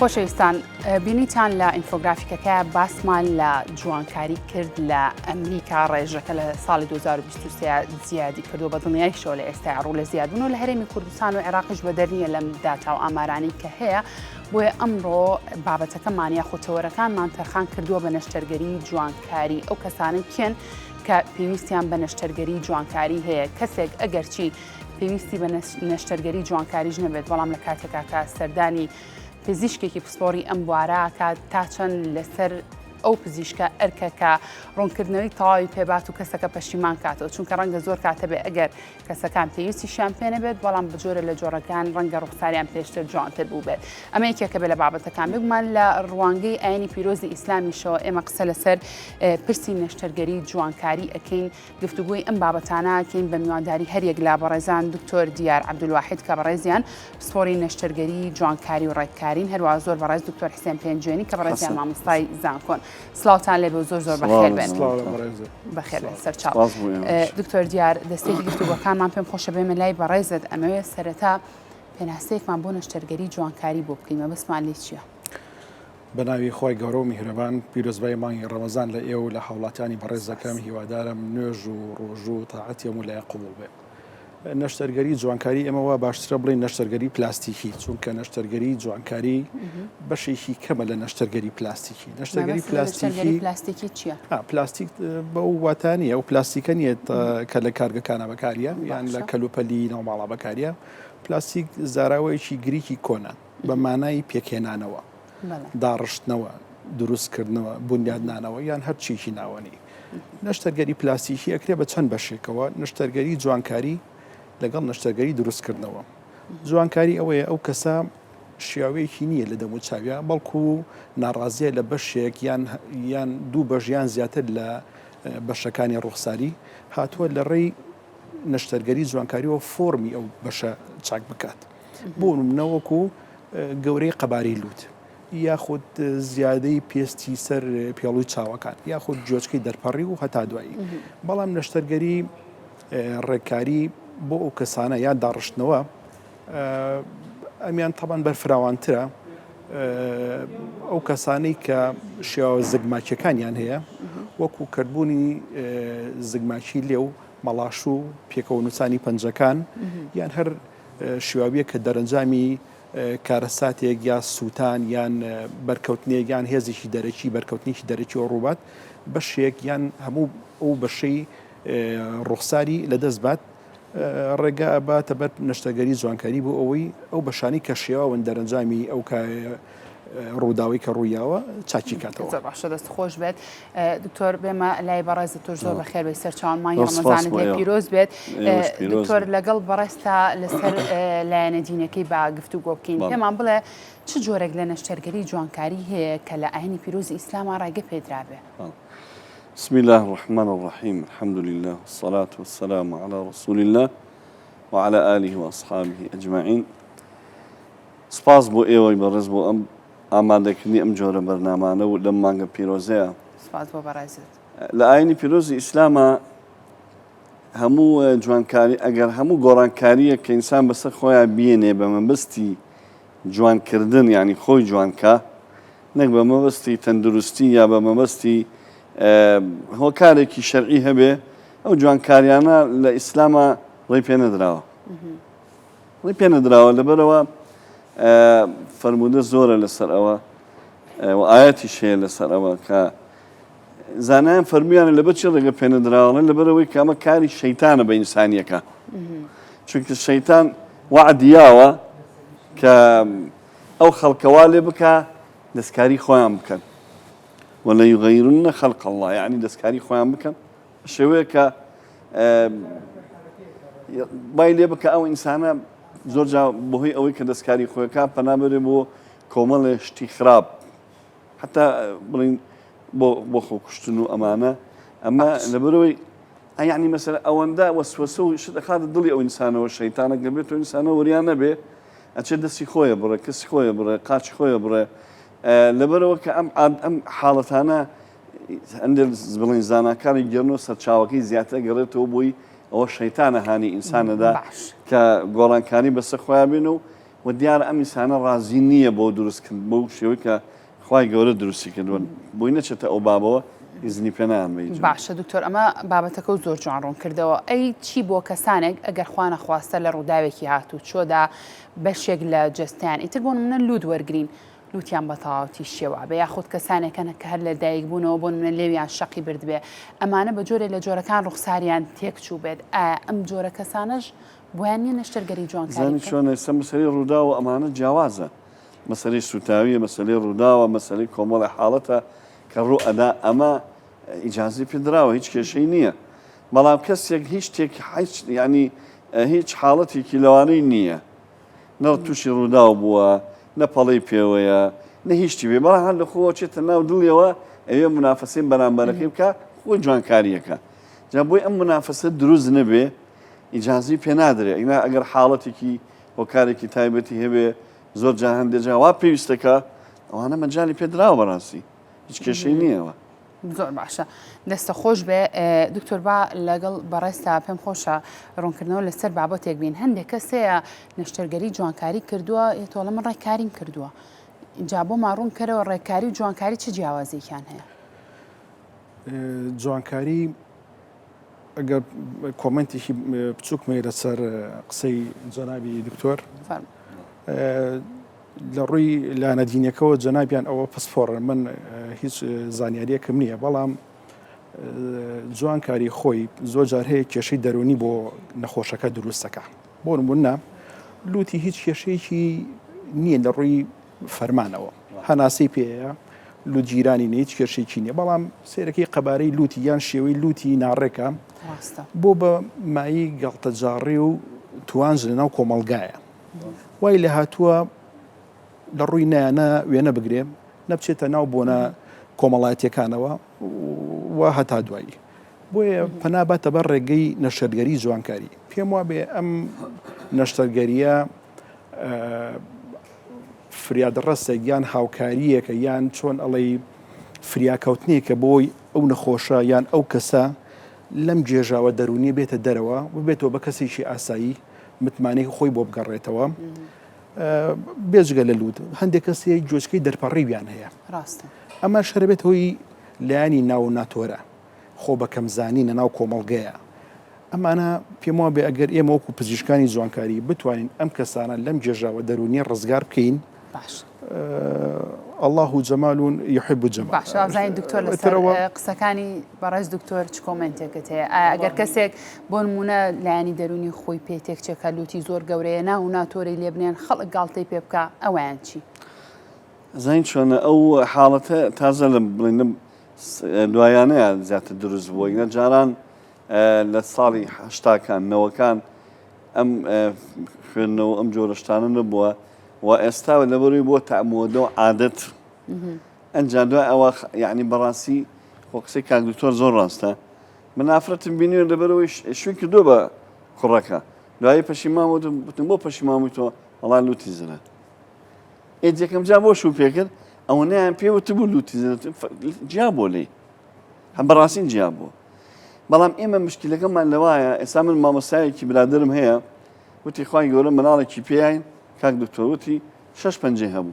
خۆشەویستان بینیتان لە ئینفۆگرافیکەکە باسمان لە جوانکاری کرد لە ئەمریکا ڕێژەکە لە ساڵی 2023 زیادی کردو بە دڵنیاییشەوە لە ئێستا ڕوو لە زیادبوون و لە هەرێمی کوردستان و عێراقیش بە دەرنیە لەم داتا و ئامارانی کە هەیە بۆیە ئەمڕۆ بابەتەکەمان یا خۆتەوەرەکانمان تەرخان کردووە بە نەشتەرگەری جوانکاری ئەو کەسانەی کێن کە پێویستیان بە نەشتەرگەری جوانکاری هەیە کەسێک ئەگەرچی پێویستی بە نەشتەرگەری جوانکاریش نەبێت بەڵام لە کاتێکا کە سەردانی پزیشکێکی پسپۆری ئەم بوارە کات تا چەند لەسەر ئەو پزیشکە ئەرکەکە ڕوونکردنەوەی تەواوی پێبات و کەسەکە پەشیمان کاتەوە چونکە ڕەنگە زۆر کاتە بێ ئەگەر کەسەکان پێویستیشیان پێ نەبێت بەڵام بجۆرە لە جۆرەکان ڕەنگە ڕوخساریان پێشتر جوانتر بوو بێت ئەمە یەکێکە بێ لە بابەتەکان بگومان لە ڕوانگەی ئاینی پیرۆزی ئیسلامیشەوە ئێمە قسە لەسەر پرسی نەشتەرگەری جوانکاری ئەکەین گفتوگوی ئەم بابەتانە ئەکەین بە میوانداری هەریەک لا بەڕێزان دکتۆر دیار عەبدولواحید کە بەڕێزیان پسپۆری نەشتەرگەری جوانکاری و ڕێککارین هەروەها زۆر بەڕێز دکتۆر حسێن پێنجێنی کە بەڕێزیان مامۆستای زانکۆن سلااوتان لێ بە زۆر بەخێر بێن بەخێر بێن سەرچاو دکتۆر دیار دەستێکی گفتوگۆکانمان پێم خۆشە بێمە لای بەڕێزت ئەمەوێت سەرەتا پێناسەیەکمان بۆ نەشتەرگەری جوانکاری بۆ بکەین بەسمان لێ چییە؟ بەناوی خۆی گەورە و میهرەبان پیرۆزبای مانگی ڕەمەزان لە ئێوە لە هاوڵاتیانی بەڕێز دەکەم هیوادارم نوێژ و ڕۆژ و تاعەتی هەموو لای قبوڵ بێ. نەشتەرگەری جوانکاری ئەمەوە باشترە بڵێن نەشتەرگەری پلاستیکی چونکە نەشتەرگەری جوانکاری بەشێکی کەمە لە نەشتەرگەری پلاستیکی. نەشتەرگەری پلاستیکی چییە؟ پلاستیک بە ئەو واتانیە ئەو پلاستیکە نیە کە لە کارگەکانە بەکاریە یان لە کەلوپەلی ناوماڵا بەکاریە پلاستیک زاراوەیەکی گریکی کۆنە بە مانای پێکێنانەوە داڕشتنەوە دروستکردنەوە بنیادنانەوە یان هەر چیکی ناوەنی. نەشتەرگەری پلاستیکی ئەکرێ بە چەند بەشێکەوە نەشتەرگەری جوانکاری لەگەڵ نەشتەرگەری دروستکردنەوە. جوانکاری ئەوەیە ئەو کەسە شیاوەیەکی نییە لە دەمو چاویە بەڵکو ناڕازیە لە بەشێک یان دوو بەژیان زیاتر لە بەشەکانی ڕوخساری هاتووە لە ڕێی نەشتەرگەری جوانکاریەوە فۆرمی ئەو بەشە چاک بکات بۆ نمونەوەکو گەورەی قەباری لووت یاخود زیادەی پێستی سەر پێڵووی چاوەکان یاخود جۆچکەی دەرپەڕی و هەتا دوایی. بەڵام نەشتەرگەری ڕێککاری بۆ ئەو کەسانە یان داڕشتنەوە ئەمیان تەبەن بەرفراوانترە ئەو کەسانەی کە شێوە زگماکیەکانیان هەیە وەکو کردبوونی زگماکی لێو مەڵاش و پێکەوە نووسانی پەنجەکان یان هەر شێوابیە کە دەرەنجامی کارەساتێک یا سووتان یان بەرکەوتنێک یان هێزێکی دەرەکی بەرکەوتنیکی دەرەکی و ڕووبات بەشێک یان هەموو ئەو بەشەی ڕوخساری لەدەست بات ڕێگا ئەباتە بەر نەشتەرگەری جوانکاری بۆ ئەوەی ئەو بەشانی کە شێواون دەرەنجامی ئەو ڕووداوی کە ڕوویاوە چاکی کاتەوە. باشە دەست خۆش بێت دکتۆر بێمە لای بەڕێزت تۆ زۆر بەخێر بێت سەرچاوان مانگی ڕەمەزانت لێ پیرۆز بێت دکتۆر لەگەڵ بەڕێستا لەسەر لایەنە دینەکەی با گفتوگۆ بکەین پێمان بڵێ چ جۆرێک لە نەشتەرگەری جوانکاری هەیە کە لە ئاینی پیرۆزی ئیسلاما ڕێگە پێدرابێ؟ بسم الله الرحمن الرحيم الحمد لله والصلاة والسلام على رسول الله وعلى آله وأصحابه أجمعين. سپاس بۆ ئێوەی بەڕێز بۆ ئەم ئامادەکردنی ئەم جۆرە بەرنامانە و لەم مانگە پیرۆزەیە. سپاس بۆ بەڕێزت. لە ئاینی پیرۆزی ئیسلامە هەموو جوانکاری ئەگەر هەموو گۆڕانکاریە کە ئینسان بەسەر خۆیان بێنێ بە مەبەستی جوانکردن یعنی خۆی جوانکە نەک بە مەبەستی تەندروستی یا بە مەبەستی هۆکارێکی شەرعی هەبێ ئەو جوانکاریانە لە ئیسلامە ڕێی پێ نەدراوە ڕێی پێ نەدراوە لەبەرەوە فەرموودە زۆرە لەسەر ئەوە و ئایەتیش هەیە لەسەر ئەوە کە زانایان فەرمویانە لەبەر چی ڕێگە پێ نەدراوە لەبەرەوەی کە ئەمە کاری شەیتانە بە ئینسانیەکە چونکە شەیتان وعدیاوە کە ئەو خەڵکەوا لێ بکە دەستکاری خۆیان بکەن ولا يغيرن خلق الله يعني دەستکاری خۆیان بکەن شێوەیە کە بای لێ بکە ئەو ئینسانە زۆر جا بەهۆی ئەوەی کە دەستکاری خۆیەکە پەنابەرێ بۆ کۆمەڵێ شتی خراپ حتا بڵین بۆ خۆکوشتن و ئەمانە ئەمە لەبەرەوەی یعنی مەسەلە ئەوەندە وەسوەسە و شت دەخاتە دڵی ئەو ئینسانەوە شەیتانێک دەبێت ئەو ئینسانە وەریان نەبێ ئەچێ دەستی خۆیە بڕێ کەسی خۆیە بڕێ قاچی خۆیە بڕێ لەبەرەوە کە ئەم حاڵەتانە هەندێک بڵین زاناکانی گەرنەوە سەرچاوەکەی زیاتر گەڕێتەوە بۆی ئەوە شەیتانە هانی ئینسانەدا کە گۆڕانکاری بەسەر خۆیان بێن و و دیارە ئەم ئینسانە ڕازی نییە بۆ دروستکرد بەو شێوەی کە خوای گەورە دروستی کردوون بۆی نەچێتە ئەو بابەوە ئیزنی پێ نامەی. باشە دکتۆر ئەمە بابەتەکە و زۆر جوان ڕوون کردەوە. ئەی چی بۆ کەسانێک ئەگەر خوا نەخواستە لە ڕووداوێکی هاتوو چۆدا بەشێک لە جستیان ئیتر بۆ منە لود وەرگرین لوتیان بە تەواوەتی شێوە بە یاخود کەسانێکەنە کە هەر لە دایک بوونەوە بۆ منە لێویان شەقی بردبێ ئەمانە بە جۆرێک لە جۆرەکان ڕوخساریان تێکچوو بێت ئەم جۆرە کەسانش بۆیان نیە نەشتەرگەری جوانکاری چۆن ئێستا مەسەلەی ڕوودا و ئەمانە جیاوازە مەسەلەی سوتاویە مەسەلەی ڕووداوە مەسەلەی کۆمەڵی حاڵەتە کە ڕوو ئەدا ئەمە ئیجازی پێدراوە هیچ کێشەی نییە بەڵام کەسێک هیچ شتێک ینی هیچ حاڵەتێکی لەوانەی نییە نە تووشی ڕووداو بووە نەپەڵی پێوەیە نە هیچی بێ بەڵام هەر لە خۆ چێتە ناو دڵیەوە ئەوێ منافەسەی بەرامبەرەکەی بکە خۆی جوانکاریەکە جا بۆی ئەم منافەسە دروست نەبێ ئیجازی پێ نادرێ ئینا ئەگەر حاڵەتێکی هۆکارێکی تایبەتی هەبێ زۆر جا هەندێجا وا پێویستەکە ئەوانە مەجای پێدراوە بەڕاستی هیچ کێشەی نییەوە. زۆر باشە دەستە خۆش بێ دکتۆر با لەگەڵ بەڕێستا پێم خۆشە ڕوونکردنەوە لەسەر بابەتێک بین هەندێک کەسەیە نەشتەرگەری جوانکاری کردووە تۆڵە من ڕێککاریم کردووە جا بۆ ماڕوون کەرەوە ڕێککاری و جوانکاری چه جیاوازێکیان هەیە؟ جوانکاری ئەگەر کۆمنتێکی بچووکمە لەسەر قسەی جەنابی دکتۆر لە ڕووی لانەدینەکەەوە جەنابیان ئەوە پسپۆڕن من هیچ زانیاریەکەم نییە بەڵام جوانکاری خۆی زۆر جار هەیە کێشەی دەرونی بۆ نەخۆشەکە دروستەکە بۆ نمونە لوتی هیچ کێشەیەکی نییە لە ڕووی فەرمانەوە هەناسەی پێەیە لوت جیرانی نیە هیچ کێشەیەکی نییە بەڵام سێرەکەی قەبارەی لوتی یان شێوەی لوتی ناڕێکە بۆ بە مایی گەڵتەجاڕی و توانج لەناو کۆمەڵگایە وای لە هاتووە لە ڕووی نایانە وێنە بگرێ نەبچێتە ناو بۆنە کۆمەڵایەتیەکانەوە و هەتا دوایی بۆیە پەناباتە بە ڕێگەی نەشتەرگەری جوانکاری پێم وا بێ ئەم نەشتەرگەریە فریادڕەستێک یان هاوکاریەکە یان چۆن ئەڵێ فریاکەوتنێکە بۆی ئەو نەخۆشە یان ئەو کەسە لەم جێژاوە دەرونی بێتە دەرەوە ببێتەوە بە کەسێکی ئاسایی متمانەی خۆی بۆ بگەڕێتەوە بێجگە لە لوود هەندێک کەسی جۆچکەی دەرپەڕیویان هەیە ئەمە شەربێت هۆی لایانی ناو ناتۆرە خۆ بە کەمزانی نەناو کۆمەڵگەیە ئەمانە پێم وابێ ئەگەر ئێمە وەکو پزیشکانی جوانکاری بتوانین ئەم کەسانە لەم جێژاوە دەرونی ڕزگار بکەین الله جەمال یحب الجەمال. باشە ئازاین دکتۆر لەسەر قسەکانی بەڕێز دکتۆر چ کۆمنتێکت هەیە ئەگەر کەسێک بۆ نمونە لایانی دەرونی خۆی پێتێک چێکە لوتی زۆر گەورەیە ناو ناتۆری لێ بنێن خەڵک گاڵتەی پێ بکە ئەویان چی؟ زین چۆنە ئەو حاڵەتە تازە لە بڵێنم دوایانەیە زیاتر دروست بووە یە جاران لە ساڵی هەشتاکان نەوەکان ئەم خوێندنەوە ئەم جۆرە شتانە نەبووە و ئێستا لەبەروی بۆ تەعمودە و عادەت ئەنجا دوای ئەوە یعنی بەڕاستی خۆ قسەی کاک دکتۆر زۆر ڕاستە من ئافرەتم بینیوە لەبەرەوەی شوێن کردووە بە کوڕەکە دوایی پەشیمان وتم بۆ پەشیمان بوویتەوە وەڵا لوتی زنە ئێجێکم جا بۆ شوو پێکرد ئەوە نیان پێوتە بوو لوتی زنە جیا بۆ لێ هەم بەڕاستین جیا بووە بەڵام ئێمە مشکلەکەمان لەوایە ئێستا من مامۆستایەکی برادرم هەیە وتی خوای گەورە مناڵێکی پێیان کاک دکتۆر وتی 6 پەنجەی هەبوو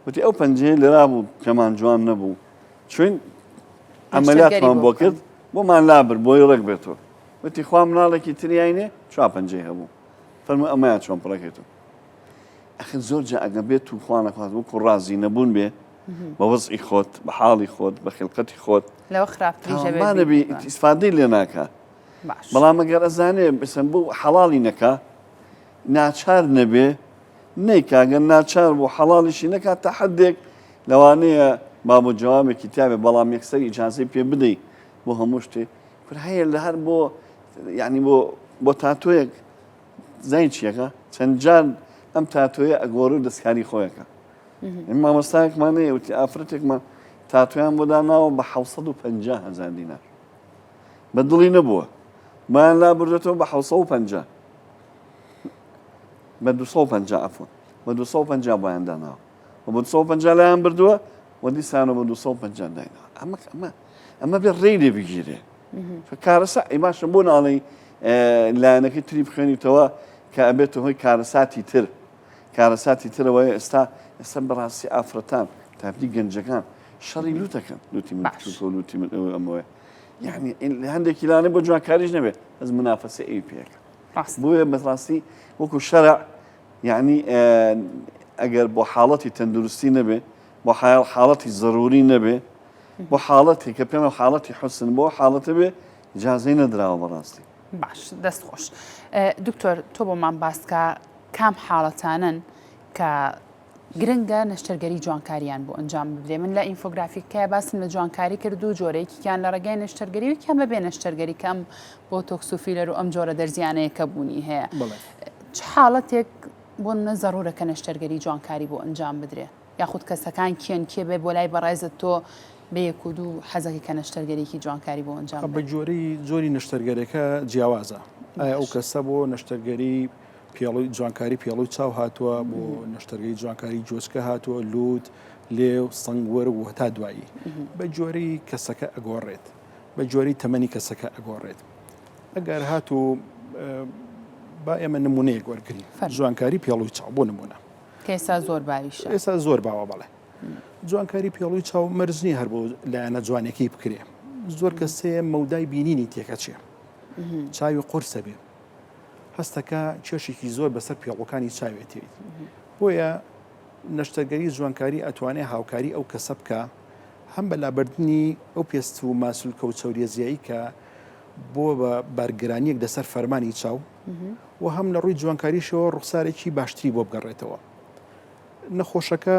وتی ئەو پەنجەیە لێرا بوو پێمان جوان نەبوو چوین ئەمەلیاتمان بۆ کرد بۆمان لابر بۆی ڕێک بێتەوە وتی خوا مناڵێکی تریاینێ 4 پەنجەی هەبوو فەرمووی ئەمەیان چۆن پڕەکەیتەوە ئەخر زۆر جا ئەگە بێت و خوا نەخواست وەکو ڕازی نەبوون بێ بە وەزعی خۆت بە حاڵی خۆت بە خلقەتی خۆت لەوە خراپتریژە نەبی ئیسفادەی لێ ناکات بەڵام ئەگەر ئەزانێ بسم بوو حەڵاڵی نەکا ناچار نەبێ نەیکاگەر ناچار بوو حەڵاڵیشی نەکات تا حەدێک لەوانەیە باب و جوابێکی تابێ بەڵام یەکسەر ئیجازەی پێ بدەیت بۆ هەموو شتێ پر هەیە لە هەر بۆ یعنی بۆ تاتۆیەک زای چیەکە چەند جار ئەم تاتۆیە ئەگۆڕ و دەستکاری خۆیەکە مامۆستایەکمانەیە وتی ئافرەتێکمان تاتویان بۆ داناوە بە 750,000 دینار بە دڵی نەبووە مایان لا بردێتەوە بە 750 بە 250 عەفوەن بە 250 بۆیان داناوە و بە 250 لایان بردووە و دیسانەوە بە 250 داینەوە ئەمە بێ ڕێی لێ بگیرێ کارەسا ئیماشە بۆ ناڵی لایەنەکەی تری بخوێنیتەوە کە ئەبێتە هۆی کارەساتی تر کارەساتی ترەوەی ئێستا بەڕاستی ئافرەتان تاپی گەنجەکان شەڕی لوتەکەن لوتی من لوتی من ئەمەوە یعنی هەندێکی لانێ بۆ جوانکاریش نەبێت ئەس منافەسە ئەی پێەکە بۆیە بەڕاستی وەکو شەرع یعنی ئەگەر بۆ حاڵەتی تەندروستی نەبێ بۆ حاڵەتی ضروری نەبێ بۆ حاڵەتی کە پێمە حاڵەتی حسن بۆ حاڵەتە بێ جازەی نەدراوە بەڕاستی باش دەست خۆش دکتۆر تۆ بۆمان باسکە کام حاڵەتانن کە گرنگە نەشتەرگەری جوانکاریان بۆ ئەنجام بدرێ من لە ئینفۆگرافیکەیە باسم لە جوانکاری کرد و جۆرەیەکیان لە ڕێگەی نەشتەرگەری و کەم بەبێ نەشتەرگەری کەم بۆ تۆکسوفیلەر و ئەم جۆرە دەرزیانەیە کە بوونی هەیە چ حاڵەتێک بۆ منە زەڕورە کە نەشتەرگەری جوانکاری بۆ ئەنجام بدرێ یاخود کەسەکان کێن کێ بێ بۆ لای بەڕێزت تۆ بە یەک و دوو حەزەکە کە نەشتەرگەریکی جوانکاری بۆ ئەنجام بە جۆری نەشتەرگەرەکە جیاوازە ئایا ئەو کەسە بۆ نەشتەرگەری پیاڵی جوانکاری پیاڵی چاو هاتووە بۆ نەشتەرگەری جوانکاری جۆچکە هاتووە لوت لێو سنگوەر و هەتا دوایی بە جۆری کەسەکە ئەگۆڕێت بە جۆری تەمەنی کەسەکە ئەگۆڕێت ئەگەر هاتوو با ئێمە نمونەیەک وەرگری جوانکاری پیاڵی چاو بۆ نمونە ئێستا زۆر باویشە ئێستا زۆر باوە بەڵێ جوانکاری پیاڵی چاو مەرزنی هەر بۆ لایەنە جوانێکی بکرێ زۆر کەسەیە مەودای بینینی تێکەچێ چاوی قورسە بێ هەستەکە کێشێکی زۆر بەسەر پیاڵەکانی چاوێتێت بۆیە نەشتەرگەری جوانکاری ئەتوانێت هاوکاری ئەو کەسە بکە هەم بەلابردنی ئەو پێست و ماسوولکە و چەوریێزیایی کە بۆ بە بارگرانیەک دەسەر فەرمانی چاو و هەم لە ڕووی جوانکاریشەوە ڕوخسارێکی باشتری بۆ بگەڕێتەوە نەخۆشەکە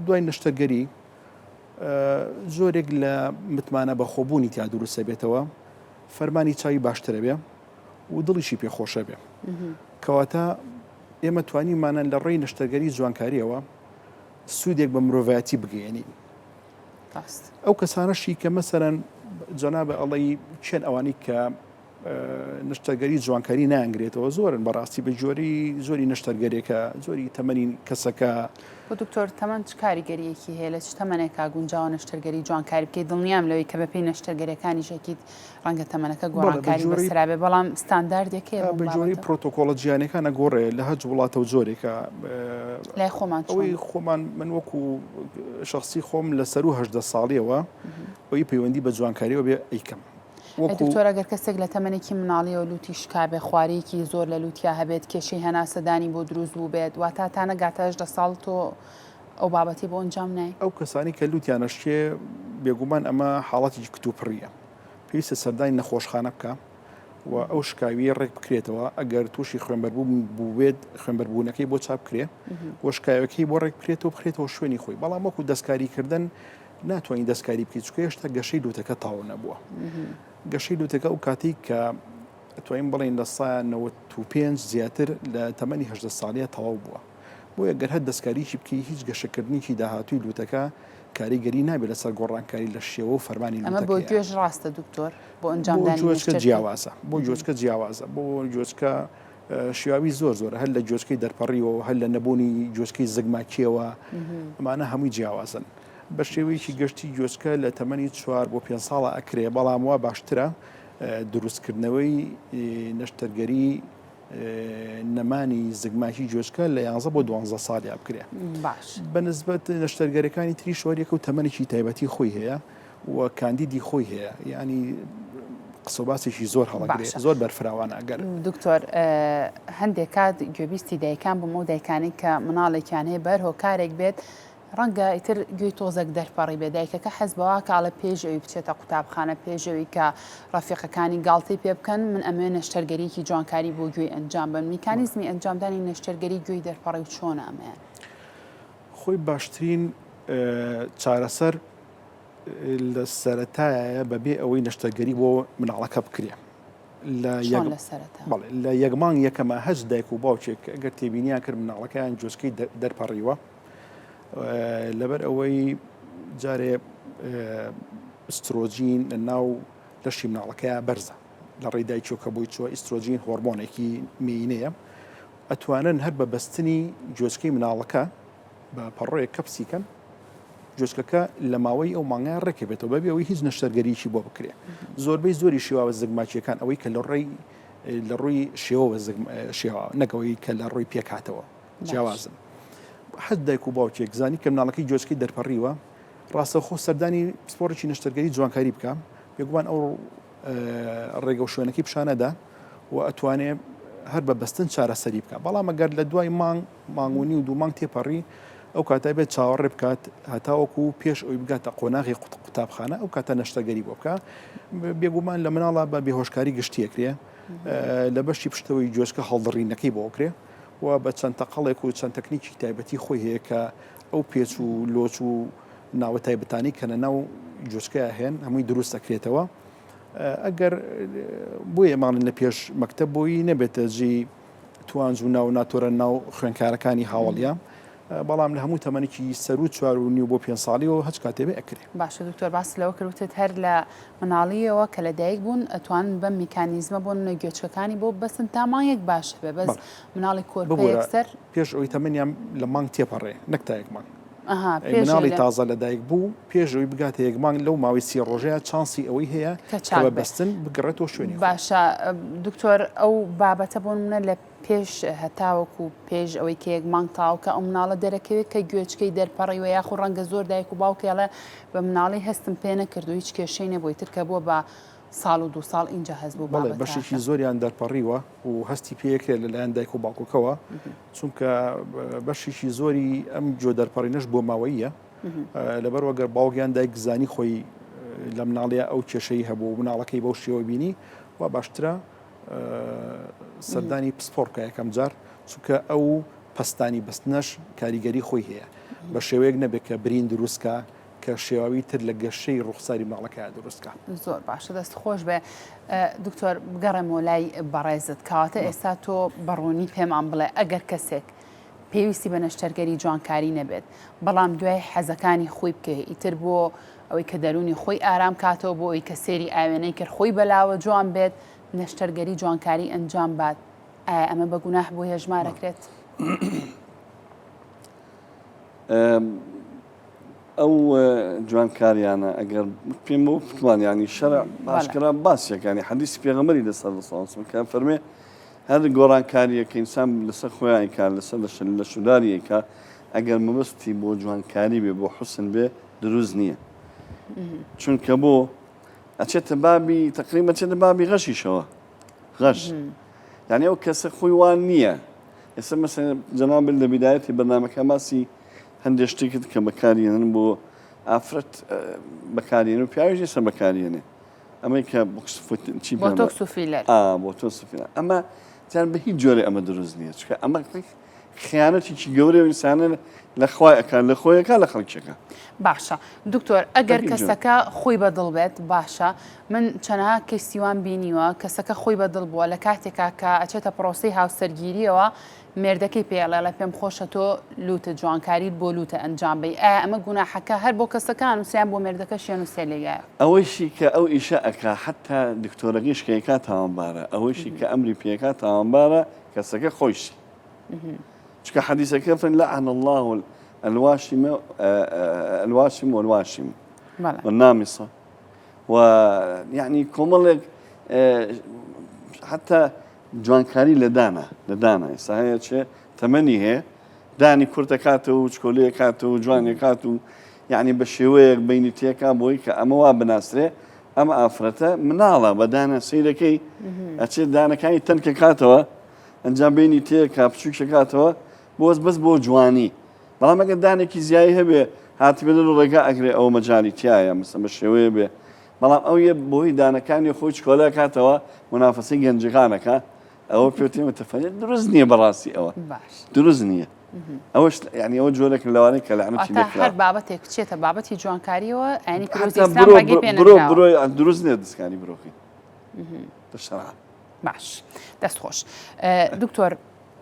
دوای نەشتەرگەری زۆرێک لە متمانە بە خۆبوونی تیا دروستە بێتەوە فەرمانی چاوی باشترە بێ و دڵیشی پێخۆشە بێ کەواتە ئێمە توانیمانە لە ڕێی نەشتەرگەری جوانکاریەوە سوودێک بە مرۆڤایەتی بگەێنین ئەو کەسانەشی کە مەسەرەن جەنابە ئەڵەی چێن ئەوانی کە نەشتەرگەری جوانکاری نایانگرێتەوە زۆرن بەڕاستی بە زۆری نەشتەرگەرێکە زۆری تەمەنی کەسەکە بۆ دکتۆر تەمەند چ کاریگەریەکی هەیە لە چ تەمەنێکا گونجاوە نەشتەرگەری جوانکاری بکەیت دڵنیام لەوەی کە بەپێی نەشتەرگەریەکانی ژەکیت ڕەنگە تەمەنەکە گۆڕانکاری بەسرابێ بەڵام ستانداردێکەیە بە جۆری پرۆتۆکۆڵە جیانەکانە گۆڕێ لە هەج وڵاتە و زۆرێکە لای خۆمان ئەوەی خۆمان من وەکو شخصی خۆم لە سەر و هەژدە ساڵیەوە ئەوی پەیوەندی بە جوانکاریەوە بێ ئەیکەم دکتۆر ئەگەر کەسێک لە تەمەنێکی مناڵیەوە لوتی شکابێ خواریکی زۆر لە لوتیا هەبێت کێشەی هەناسەدانی بۆ دروست بوو بێت واتە تا نەگاتە 18 ساڵ تۆ ئەو بابەتی بۆ ئەنجام نای ئەو کەسانی کە لوتیانەشتێ بێگومان ئەمە حاڵەتی کتوپڕیە پێویستە سەردانی نەخۆشخانە بکە و ئەو شکاوی ڕێک بکرێتەوە ئەگەر تووشی خوێنبەربوو بووێت خوێنبەربوونەکەی بۆ چاپ بکرێ بۆ شکاوەکەی بۆ ڕێک بکرێتەوە بخرێتەوە شوێنی خۆی بەڵام وەکو دەستکاریکردن ناتوانین دەستکاری بکەیت چکە هێشتا گەشەی لوتەکە تاو نەبووە گەشەی لوتەکە ئەو کاتی کە ئەتوانین بڵێن لە سایە 95 زیاتر لە تەمەنی 18 ساڵیە تەواو بووە بۆیە گەر هەر دەستکاریی بکەی هیچ گەشەکردنیی داهاتووی لوتەکە کاریگەری نابێت لەسەر گۆڕانکاری لە شێوە و فەرمانی ئەمە بۆ گوێژ ڕاستە دکتۆر بۆ ئەنجامدانی جۆچکە جیاوازە بۆ جۆچکە جیاوازە بۆ جۆچکە شیاوی زۆر هەر لە جۆچکەی دەرپەڕیەوە هەر لە نەبوونی جۆچکەی زگماکیەوە ئەمانە هەمووی جیاوازن بە شێوەیەکی گەشتی جۆچکە لە تەمەنی 4 بۆ 5 ساڵە ئەکرێ بەڵام وا باشترە دروستکردنەوەی نەشتەرگەری نەمانی زگماکی جۆچکە لە 11 بۆ 12 ساڵی بکرێ بەنسبەت نەشتەرگەرەکانی تری شوارێک و تەمەنێکی تایبەتی خۆی هەیە و کاندیدی خۆی هەیە ینی قسەباسێکی زۆر هەڵەگرێت زۆر بەرفراوانە ئەگەر دکتۆر هەندێک کات گوێبیستی دایکان بۆ مە دایکانی کە مناڵێکیان هەیە بەر هۆکارێک بێت ڕەنگە ئیتر گوێی تۆزێک دەرپەڕی بێ دایکەکە حەز بەوە کاڵە پێشەوەی بچێتە قوتابخانە پێشەوەی کە ڕەفیقەکانی گاڵتەی پێ بکەن من ئەمێ نەشتەرگەریکی جوانکاری بۆ گوێی ئەنجام بم میکانیزمی ئەنجامدانی نەشتەرگەری گوێی دەرپەڕی و چۆنە ئەمەیە خۆی باشترین چارەسەر لە سەرەتایە بەبێ ئەوەی نەشتەرگەری بۆ مناڵەکە بکرێ لە یەکمان یەکەمە هەج دایک و باوچێک ئەگەر تێبینیان کرد مناڵەکەیان جۆچکەی دەرپەڕیوە لەبەر ئەوەی جارێ ئسترۆجین لە ناو لەشی مناڵەکەیە بەرزە لە ڕێی دایکۆکە بۆی چوە ئیسترۆجین هۆرمۆنێکی مینەیە ئەتوانن هەر بە بەستنی جۆچکەی مناڵەکە بە پەڕۆیەک کەپسیکەن جۆچکەکە لە ماوەی ئەو مانگای ڕێکە بێتەوە بەبێ ئەوەی هیچ نەشتەرگەریی بۆ بکرێ زۆربەی زۆری شێواوە زگماکیەکان ئەوەی کە لە ڕووی شێوە شێوا نەگەوەی کە لە ڕووی پێکاتەوە جیاوازن حەز دایک و باوکێک زانی کە مناڵەکەی جۆچکەی دەرپەڕیوە ڕاستەوخۆ سەردانی سپۆرتێکی نەشتەرگەری جوانکاری بکە بێگومان ئەو ڕێگە و شوێنەکەی پیشانەدا و ئەتوانێ هەر بە بەستن چارەسەری بکە بەڵام ئەگەر لە دوای مانگونی و دوو مانگ تێپەڕی ئەو کاتای بێت چاوەڕێ بکات هەتاوەکو پێش ئەوی بگاتە قۆناغی قوتابخانە ئەو کاتە نەشتەگەری بۆ بکە بێگومان لە مناڵە بە بێهۆشکاری گشتیەکرێ لە بەشی پشتەوەی جۆچکە هەڵدڕینەکەی بۆ ئۆکرێ و بە چەند تەقەڵێک و چەند تەکنیکی تایبەتی خۆی هەیە کە ئەو پێچ و لۆچ و ناوە تایبەتانی کە لەناو جۆچکەیە هێن هەمووی دروست دەکرێتەوە ئەگەر بۆیە ماڵن لە پێش مەکتەب بۆی نەبێتە جێی توانج و ناو ناتۆرە ناو خوێنکارەکانی هاوڵیان بەڵام لە هەموو تەمەنێکی سەر و 4.5 بۆ 5 ساڵیەوە هەچ کاتێبێ ئەکرێ باشە دکتۆر باس لەوە کردوتت هەر لە مناڵیەوە کە لە دایک بوون ئەتوان بەم میکانیزمە بۆن نەگوێچکەکانی بۆ بەسن تا مانگێک باش بێ بەس مناڵی کۆرپە یەکسەر پێش ئەوی تەمەنیان لە مانگ تێپەڕێ نەک تا یەک مانگ مناڵی تازە لە دایک بوو پێشەوەی بگاتە یەک مانگ لەو ماوەی 30 ڕۆژەیە چانسی ئەوەی هەیە کە بە بەستن بگەڕێتەوە شوێنی باشە دکتۆر ئەو بابەتە بۆ منە لە پێش هەتاوەکو پێش ئەوەی کە یەک مانگ تاو کە ئەو مناڵە دەرەکەوێت کە گوێچکەی دەرپەڕیوە یاخو ڕەنگە زۆر دایک و باوکێڵە بە مناڵی هەستم پێ نەکردو هیچ کێشەی نەبووی تر کە بۆ بە ساڵ و 2 ساڵ اینجا هەست بوو بەڵێ بەشێکی زۆریان دەرپەڕیوە و هەستی پێکرێت لەلایەن دایک و باوکەکەوە چونکە بەشێکی زۆری ئەم جۆ دەرپەڕینەش بۆ ماوەیە لەبەر وەگەر باوکیان دایک زانی خۆی لە مناڵەیە ئەو کێشەی هەبوو مناڵەکەی بەو شێوە بینی و باشترە سەردانی پسپۆرکە یەکەم جار چونکە ئەو پەستانی بەستنەش کاریگەری خۆی هەیە بە شێوەیەک نەبێت کە برین دروستکە کە شێواوی تر لە گەشەی ڕوخساری ماڵەکە دروستکە زۆر باشە دەست خۆش بێ دکتۆر بگەڕێمەوە لای بەڕێزت کەواتە ئێستا تۆ بەڕوونی پێمان بڵێ ئەگەر کەسێک پێویستی بە نەشتەرگەری جوانکاری نەبێت بەڵام دوای حەزەکانی خۆی بکە ئیتر بۆ ئەوەی کە دەرونی خۆی ئارام کاتەوە بۆ ئەوی کە سێری ئاوێنەی کرد خۆی بەلاوە جوان بێت نەشتەرگەری جوانکاری ئەنجام بات ئەمە بە گوناح بۆ هێژمارەکرێت ئەو جوانکاریانە ئەگەر پێم بۆ فتوانیانی شەرع باشکرا باسیەکانی حەدیثی پێغەمبەری لەسەر کە فەرمێ هەر گۆڕانکاریەکە ئینسان لەسەر خۆیان کار لەسەر لە شوداریەکە ئەگەر مەبەستی بۆ جوانکاری بێ بۆ حوسن بێ دروست نییە چونکە بۆ ئەچێتە بابی تقریبا چێتە بابی غەشیشەوە غەش یعنی ئەو کەسە خۆی وان نییە ئێستا مەسەڵەن جەناب لە بیدایەتی بەرنامەکە باسی هەندێک شتێکت کە بەکارێنن بۆ ئافرەت بەکارێنن و پیاویش ێستا بەکارێنێ ئەمەی کە بۆ تۆکسوفیلەر بۆ تۆکسوفیلەر ئەمە جان بە هیچ جۆرە ئەمە دروست نییە چونکە ئەمە خیانەتێکی گەورەی ئینسانە لە خوایەکان لە خۆیەکە لە خەڵکیەکە باشە دکتۆر ئەگەر کەسەکە خۆی بەدڵ بێت باشە من چەنەها کەسیوان بینیوە کەسەکە خۆی بەدڵ بووە لە کاتێکا کە ئەچێتە پرۆسی هاوسەرگیریەوە مێردەکەی پێڵێ لە پێم خۆشە تۆ لوتە جوانکاریت بۆ لوتە ئەنجام بی ئەمە گوناحەکە هەر بۆ کەسەکان وسیان بۆ مێردەکە شوێن و سێلێگایە ئەوەیشی کە ئەو ئیشە ئەکا حتا دکتۆرەکەیش کەیکا تاوانبارە ئەوەیشی کە ئەمری پێکا تاوانبارە کەسەکە خۆشی چکە حەدیثەکە فن لعن الله الواشم والواشم والنامصة ويعني كوملك حتى جوانكاري لدانا صحيح شيء ثمانية هي داني كورتكاتو وشكوليكاتو جوانيكاتو يعني بشويك بينتيكا بويك أما بناسري أما أفرته منالا بدانا سيركي أشي دانا كاي تنككاتوا أنجام بينتيكا بشوكشكاتوا بس بو جواني بەڵام ئەگەر دانێکی زیایی هەبێ هاتبێن ڕێگا ئەگرێ ئەو مەجای تایە مەسەڵەن بە شێوەیە بێ بەڵام ئەو یە بۆی دانەکانی خۆی چکۆلا کاتەوە منافەسەی گەنجەکانەکە ئەوە پێوتێ متەفەنێت دروست نییە بەڕاستی ئەوە دروست نییە ئەوەش یعنی ئەوە جۆرێک لەوانەیە کە لەعنەتی لێکرا هەر بابەتێک بچێتە بابەتی جوانکاریەوە ئەنی بڕۆ دروست نییە دەستکاری برۆکی بەشەڕا باش دەست خۆش دکتۆر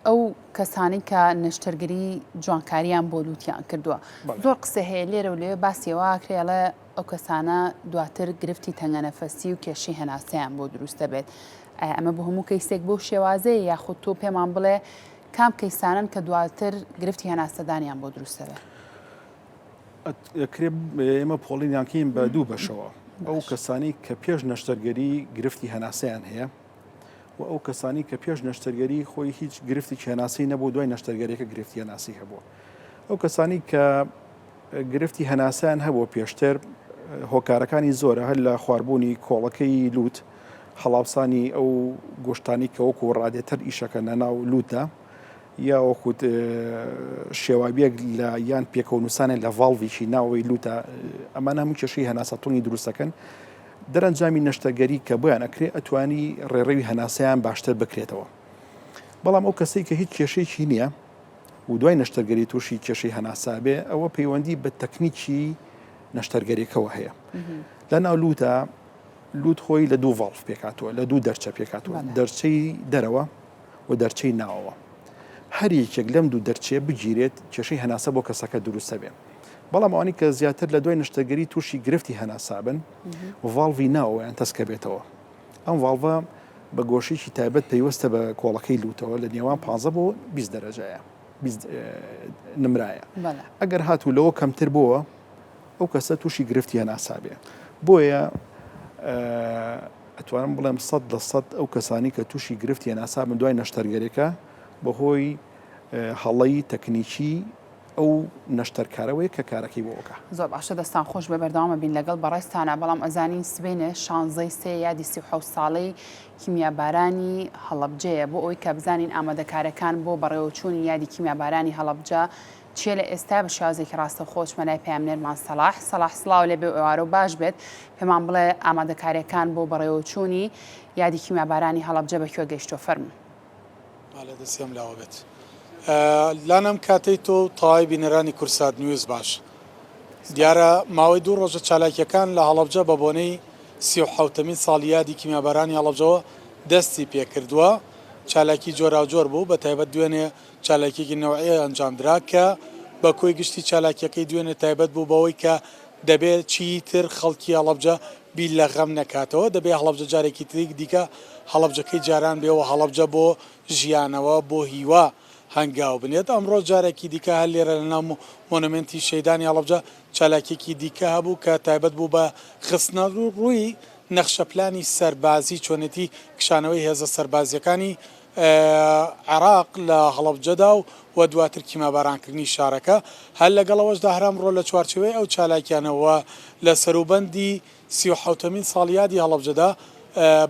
ئەو کەسانی کە نەشتەرگەری جوانکاریان بۆ لوتیان کردووە زۆر قسە هەیە لێرە و لێ باسیەوەکرێڵە ئەو کەسانە دواتر گرفتی تەنگەنەفەسی و کێشی هەناسەیان بۆ دروستە بێت ئەمە بۆ هەموو کەیسێک بۆ شێوازەیە یاخود تۆ پێمان بڵێ کام کەیسانن کە دواتر گرفتی هەناسەدانیان بۆ دروستە بێت ئێمە پۆڵینیانکەین بە دوو بەشەوە ئەو کەسانی کە پێش نەشتەرگەری گرفتی هەناسەیان هەیە و ئەو کەسانی کە پێش نەشتەرگەری خۆی هیچ گرفتی هەناسی نەبوو دوای نەشتەرگەریەکە گرفتی هەناسی هەبووە ئەو کەسانی کە گرفتی هەناسیان هەبوو پێشتر هۆکارەکانی زۆرە هەر لە خواردبوونی کۆڵەکەی لووت هەڵاوسانی ئەو گۆشتانی کە وەکو ڕادێتر ئیشەکە نەناو لووتە یا وەکوت شێوابیەک لە یان پێکەونووسانێک لە ڤاڵڤیشی ناوەوەی لوتە ئەمان هەموو کێشەی هەناسەتۆنی دروستەکەن دەرەنجامی نەشتەگەری کە بۆیان ئەکرێ ئەتوانی ڕێڕەوی هەناسەیان باشتر بکرێتەوە بەڵام ئەو کەسەی کە هیچ کێشەیەکی نییە و دوای نەشتەرگەری تووشی کێشەی هەناسا بێ ئەوە پەیوەندی بە تەکنیکی نەشتەرگەریەکەەوە هەیە لە ناو لوتە لوت خۆی لە دوو ڤاڵڤ پێکاتوە لە دوو دەرچە پێکاتوە دەرچەی دەرەوە و دەرچەی ناوەوە هەر یەکێک لەم دوو دەرچێ بگیرێت کێشەی هەناسە بۆ کەسەکە دروستە بێ بەڵام ئەوانی کە زیاتر لە دوای نەشتەگەری تووشی گرفتی هەناسا بن ڤاڵڤی ناوەیان تەسکە بێتەوە ئەم ڤاڵڤە بە گۆشەیەکی تایبەت پەیوەستە بە کۆڵەکەی لوتەوە لە نێوان 15 بۆ 20 دەرەجەیە نمرایە ئەگەر هاتوو لەوە کەمتر بووە ئەو کەسە تووشی گرفتی هەناسا بێ بۆیە ئەتوانم بڵێم 100% ئەو کەسانی کە تووشی گرفتی هەناسا بن دوای نەشتەرگەریەکە بەهۆی هەڵەی تەکنیکی ئەو نەشتەرکارەوەی کە کارەکەی بۆکە زۆر باشە دەستان خۆش بە بەردەوامە بین لەگەڵ بەڕێستانە بەڵام ئەزانین سبینێ 16 سێ یادی 37 ساڵەی کیمیابارانی هەڵەبجەیە بۆ ئەوی کە بزانین ئامادەکارەکان بۆ بەڕێوەچوونی یادی کیمیابارانی هەڵەبجە چیە لە ئێستا بە شازێکی ڕاستە خۆش مەلای پامنێرمان سەلاح سڵاو لێ بێ ئێوارە و باش بێت پێمان بڵێ ئامادەکاریەکان بۆ بەڕێوەچوونی یادی کیمیابارانی هەڵەبجە بەکوێ گەیشتۆ فەرموو دەستیام لاوە بێت لانم کاتەی تۆ تەواوی بینەرانی کورسات نیوز باش دیارە ماوەی دوو ڕۆژە چالاکیەکان لە هەڵەبجە بە بۆنەی 37مین ساڵی یادی کیمیابارانی هەڵەبجەوە دەستی پێکردووە چالاکی جۆرا جۆر بوو بە تایبەت دوێنێ چالاکیێکی نەوعی ئەنجامدرا کە بە کۆی گشتی چالاکیەکەی دوێنێ تایبەت بوو بەوەی کە دەبێت چیتر خەڵکی هەڵەبجە بیل لە غەم نەکاتەوە دەبێت هەڵەبجە جارێکی تریک دیکە هەڵەبجەکەی جاران بێەوە هەڵەبجە بۆ ژیانەوە بۆ هیوا هەنگاو بنێت ئەمڕۆ جارێکی دیکە هەر لێرە لە ناو مۆنومنتی شەیدانی هەڵەبجە چالاکێکی دیکە هەبوو کە تایبەت بوو بە خستنە ڕووی نەخشەپلانی سەربازی چۆنێتی کشانەوەی هێزە سەربازیەکانی عێراق لە هەڵەبجەدا و دواتر کیمیابارانکردنی شارەکە هەر لەگەڵەوەشدا هەرامڕۆ لە چوارچوەی ئەو چالاکیانەوە لە سەروبەندی 37مین ساڵیادی هەڵەبجەدا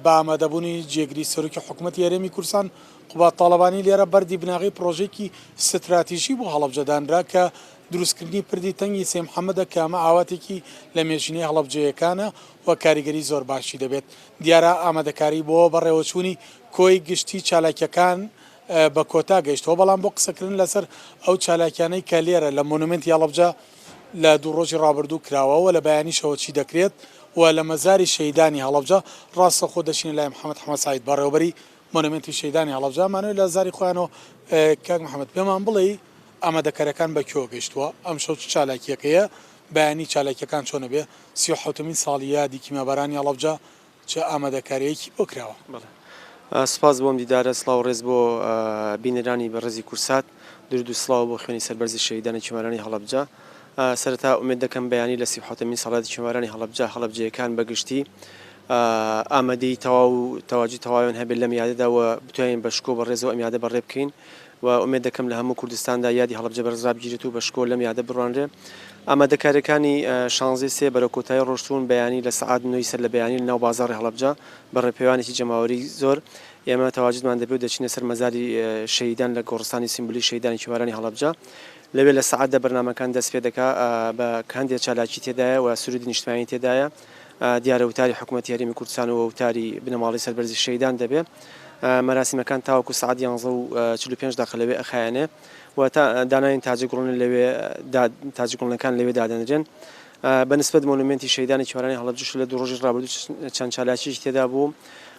بە ئامادەبوونی جێگری سەرۆکی حکوومەتی هەرێمی کوردستان قوبات تاڵەبانی لێرە بەردی بناغی پرۆژێکی ستراتیژی بۆ هەڵەبجەدانرا کە دروستکردنی پردی تەنگی سێ محەممەدە کە ئەمە ئاواتێکی لە مێژینەی هەڵەبجەیەکانە و کاریگەری زۆر باشی دەبێت دیارە ئامادەکاری بۆ بەڕێوەچوونی کۆی گشتی چالاکیەکان بە کۆتا گەیشتەوە بەڵام بۆ قسەکردن لەسەر ئەو چالاکیانەی کە لێرە لە مۆنومنتی هەڵەبجە لە دوو ڕۆژی ڕابردوو کراوەوە لە بەیانیشەوە چی دەکرێت و لە مەزاری شەیدانی هەڵەبجە ڕاستە خۆ دەچینە لای محەممەد حەمەد سعید بەڕێوەبەری مۆنومنتی شەیدانی هەڵەبجەمانەوەی لە زاری خۆیانەوە کاک محەممەد پێمان بڵێ ئامادەکاریەکان بە کێوە گەیشتووە ئەم شەو چالاکیەکەیە بەیانی چالاکیەکان چۆنە بێ 37مین ساڵی یادی کیمیابارانی هەڵەبجە چه ئامادەکاریەکی بۆ کراوە سپاس بۆم دیدارە سڵاو ڕێز بۆ بینەرانی بەڕێزی کورسات درود و سڵاو بۆ خوێنی سەربەرزی شەیدانی کیمیابارانی هەڵەبجە سەرەتا ئومێد دەکەم بەیانی لە 37مین ساڵاتی کیمیابارانی هەڵەبجەیەکان بەگشتی ئامادەی تەواجی تەواویان هەبێت لەم یادەداوە بتوانین بە شکۆ بەڕێزەوە ئەم یادە بەڕێ بکەین و ئومێد دەکەم لە هەموو کوردستاندا یادی هەڵەبجە بەرزرا بگیرێت و بە شکۆ لەم یادە بڕوانرێ ئامادەکاریەکانی 16 سێ بەرە کۆتایی ڕۆژتون بەیانی لە سەعات 9 سەر لە بەیانی ناو بازاڕی هەڵەبجە بەڕێپێوانێکی جەماوەری زۆر ئێمە تەواجدمان دەبێت دەچینە سەر مەزاری شەیدان لە گۆڕستانی سیمبولی شەیدانی کیمیابارانی هەڵەبجە لەوێ لە سەعاتدا بەرنامەکان دەست پێ دەکا بە کاندێک چالاکی تێدایە و سرودی نیشتیمانی تێدایە دیارە وتاری حکوومەتی هەرێمی کوردستان و وتاری بنەماڵی سەربەرزی شەیدان دەبێت مەراسیمەکان تاوەکو سعات 11:45 داخل لەوێ ئەخایەنێ و تا داناین تاجگوڵن لەوێ تاجگوڵنەکان لەوێ دادەنرێن بەنسبەت مۆنومنتی شەیدانی کیمیابارانی هەڵەبجە لە دوو ڕۆژی ڕابردوو چەند چالاکیش تێدا بوو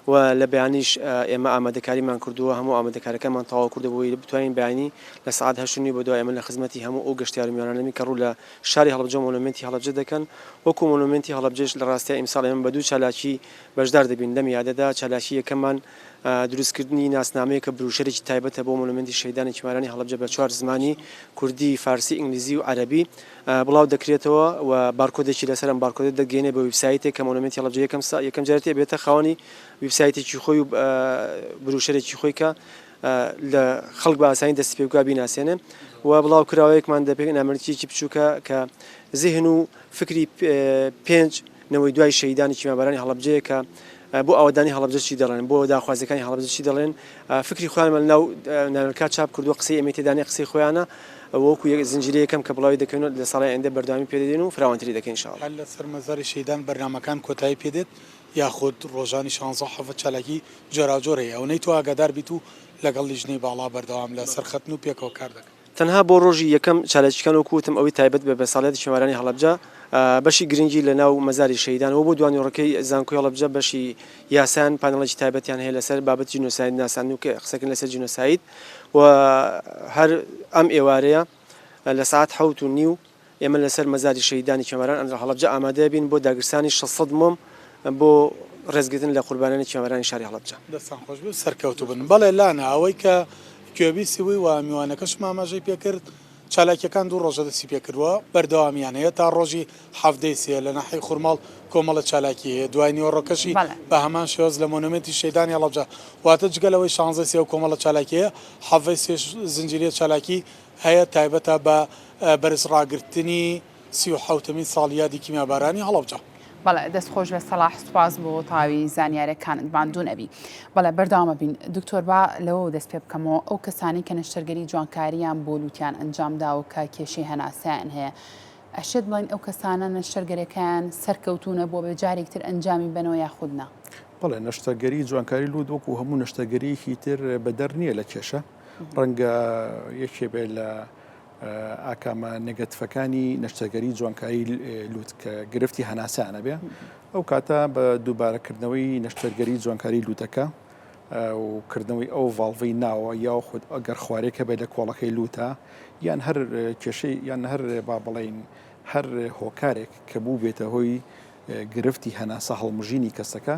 و لە بەیانیش ئێمە ئامادەکاریمان کردووە هەموو ئامادەکاریەکەمان تەواو کردبووی بتوانین بەیانی لە سعات 8 بۆ دوای ئێمە لە خزمەتی هەموو ئەو گەشتیاری میوانەمی کە ڕوو لە شاری هەڵەبجە مۆنومنتی هەڵەبجە دەکەن وەکو مۆنومنتی هەڵەبجەش لە ڕاستیە ئیمساڵ ئێمە بە دوو چالاکی بەشدار دەبین لەم یادەدا چالاکی یەکەممان دروستکردنی ناسنامەیە کە بروشەرێکی تایبەتە بۆ مۆنومنتی شەیدانی کیمیابارانی هەڵەبجە بە 4 زمانی کوردی فارسی ئینگلیزی و عەرەبی بڵاو دەکرێتەوە و بارکۆدێکی لەسەر ئەم بارکۆدە دەگەێنێ بە ویبسایتێک کە مۆنومنتی هەڵەبجە یەکەم جارێتی بێتە خاوەنی ویبسایتێکی خۆی و بروشەرێکی خۆی کە لە خەڵک بە ئاسانی دەستی پێ بکات بیناسیێنێ و بڵاو کراوەیەکمان دەپێک نامەرجێکی بچووکە کە ذهن و فکری 5 نەوەی دوای شەیدانی چیمەبارانی هەڵەبجەیە کە بۆ ئەوەدانی هەڵەبجە چی دەڵێن بۆ داخوازەکانی هەڵەبجە چی دەڵێن فکری خۆیان ناو ناوەکە چاپ کردووە قسەی ئەمێ تێدانی قسەی خۆیانە وەکو یەک زنجیرە یەکەم کە بڵاوی دەکەن لە ساڵی ئەیندە بەردەوامی پێدەدێن و فراوانتری دەکەین ئینشاءالله. هەر لە سەرمەزاری شەیدان بەرنامەکان کۆتایی پێدێت یاخود ڕۆژانی 16 حەفەت چالاکی جۆراوجۆرەیە ئەوەی تو ئاگادار بیت و لەگەڵ لیژنەی باڵا بەردەوام لە سەرخەتن و پێکەوە کار دەکەن. تەنها بۆ ڕۆژی یەکەم چالەکیەکان و کوتم ئەوەی تایبەت بە ساڵێتی شێوارانی هەڵەبجە بەشی گرنگی لە ناو مەزاری شەیدانەوە بۆ دوانیۆڕەکەی زانکۆی هەڵەبجە بەشی یاسان پانەڵێکی تایبەتیان هەیە لەسەر بابەتی جینۆساید ناساندن و کە قسەکردن لەسەر جینۆساید و هەر ئەم ئێوارەیە لە ساعت 7:30 ئێمە لەسەر مەزاری شەیدانی چێمەران هەڵەبجە ئامادە بین بۆ داگرسانی 600 مۆم بۆ ڕێزگرتن لە قوربانانی چێمەرانی شاری هەڵەبجە. دەستان خۆش بێ سەرکەوتو بن بەڵێ لانا ئەوەی کە کوێبیسیوی و میوانەکەش ماماژەی پێکرد چالاکیەکان دوو ڕۆژە دەستی پێکردووە بەردەوامیان هەیە تا ڕۆژی هەفتەی سێ لە ناحی خورماڵ کۆمەڵە چالاکی هەیە دوای نیوەڕۆکەشی بە هەمان شێوەز لە مۆنومنتی شەیدانی هەڵەبجە واتە جگەلەوەی 16 سێ و کۆمەڵە چالاکی هەیە هەفتەی سێ زنجیرە چالاکی هەیە تایبەتە بە بەرزڕاگرتنی 37مین ساڵیادی کیمیابارانی هەڵەبجە. بەڵێ دەستخۆش بە سەلاح سوپاس بۆ تاوی زانیارەکانت باندوو نەبی بەڵێ بەرداوامە بین دکتۆر با لەوە دەست پێ بکەمەوە ئەو کەسانی کە نەشتەرگەری جوانکاریان بۆ لوتیان ئەنجامدا و کە کێشەی هەناسایان هەیە ئەشێت بڵین ئەو کەسانە نەشتەرگەریەکەیان سەرکەوتونە بۆ بە جارێکتر ئەنجامی بنەوە یاخودنا. بەڵێ نەشتەرگەری جوانکاری لوت وەکو هەموو نەشتەرگەریەکی تر بەدەر نییە لە کێشە ڕەنگە یەکێ بێ لە ئاکامە نێگەتیڤەکانی نەشتەرگەری جوانکاری لوت کە گرفتی هەناسیانە بێ ئەو کاتە بە دووبارەکردنەوەی نەشتەرگەری جوانکاری لوتەکە و کردنەوەی ئەو ڤاڵڤەی ناوە یا خود ئەگەر خوارێکە بێ لە کۆڵەکەی لوتە یان هەر کێشەی یان هەر با بڵین هەر هۆکارێک کە بوو بێتە هۆی گرفتی هەناسە هەڵمژینی کەسەکە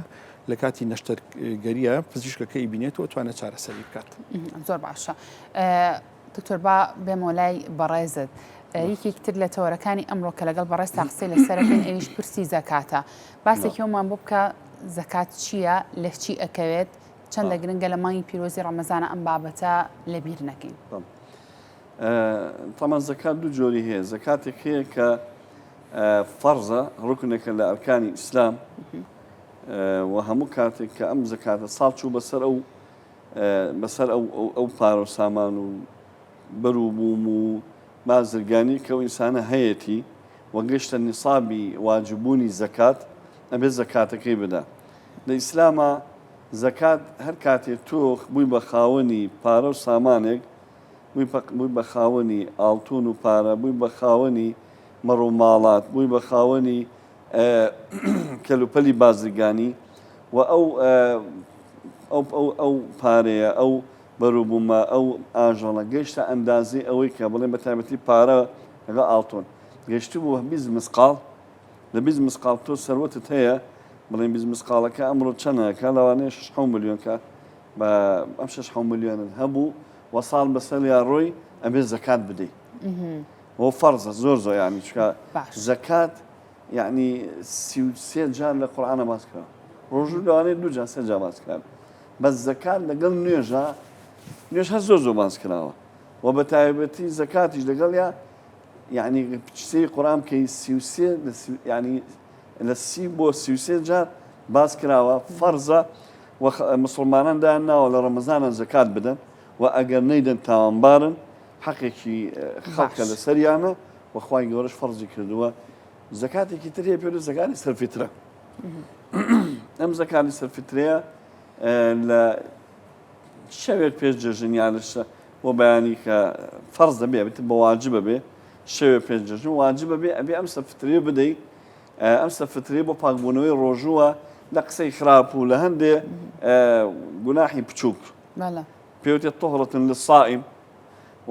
لە کاتی نەشتەرگەریە پزیشکەکەی بینێتەوە توانێت چارەسەری بکات. زۆر باشە. دکتۆر با بێمە لای بەڕێزت یەکێکتر لە تەوەرەکانی ئەمڕۆ کە لەگەڵ بەڕێز تا قسەی لەسەرەکەین ئەویش پرسی زەکاتە باسێکیەوەمان بۆ بکە زەکات چییە لە چی ئەکەوێت چەند لە گرنگە لە مانگی پیرۆزی ڕەمەزانە ئەم بابەتە لەبیر نەکەین. تەمان زەکات دوو جۆری هەیە زەکاتێک هەیە کە فەرزە ڕوکنێکە لە ئەرکانی ئیسلام و هەموو کاتێک کە ئەم زەکاتە ساڵ چوو بەسەر ئەو پارە و سامان و بەروبووم و بازرگانی کە ئەو ئینسانە هەیەی وەگەشتە نیسابی واجببوونی زەکات ئەبێت زەکاتەکەی بدا. لە ئیسلامە زەکات هەر کاتێک تۆ بووی بە خاوەنی پارە و سامانێک بووی بە خاوەنی ئاڵتون و پارە بووی بە خاوەنی مەڕ و ماڵات بووی بە خاوەنی کەلوپەلی بازرگانی و ئەو پارەیە ئەو بەروبوومە ئەو ئاژەڵە گەیشتە ئەندازی ئەوەی کە بڵێن بە تایبەتی پارە لەگە ئاڵتۆن گەشتی بوو 20 مسقال لە 20 مسقال تۆ سەروەتت هەیە بڵێن 20 مسقالەکە ئەمڕۆ چەندەکە لەوانەیە 6 ملیۆنکە بە ئەم 6 ملیۆنت هەبوو و ساڵ بەسەر یا ڕۆی ئەبێ زەکات بدەیت بۆ فەرزە زۆر یانی چکە زەکات یعنی 33 جار لە قورئانە باس کرا ڕۆژوو لەوانەیە 2 جار 3 جار باس کرا بەس زەکات لەگەڵ نوێژ هەر زۆر باس کراوە و بە تایبەتی زەکاتیش لەگەڵ یا یعنی پچسەی قورئان کەی 33 یعنی لە 30 بۆ 33 جار باس کراوە فەرزە و مسلمانان دایان ناوە لە ڕەمەزانە زەکات بدەن و ئەگەر نەیدەن تاوانبارن حەقێکی خەڵکە لە سەریانە و خوای گەورەش فەرزی کردووە. زەکاتێکی تر هەیە پێوترێ زەکاتی سەرفیترە. ئەم زەکاتی سەرفیترەیە لە شەوێک پێش جەژن یان بۆ بەیانی کە فەرز دەبێ بە واجبە بێ شەوێ پێش جەژن واجبە بێ ئەبێ ئەم سەرفیترەیە بدەیت ئەم سەرفیترەیە بۆ پاکبوونەوەی ڕۆژووە لە قسەی خراپ و لە هەندێ گوناحی بچووک پێوتێت طهرة للصائم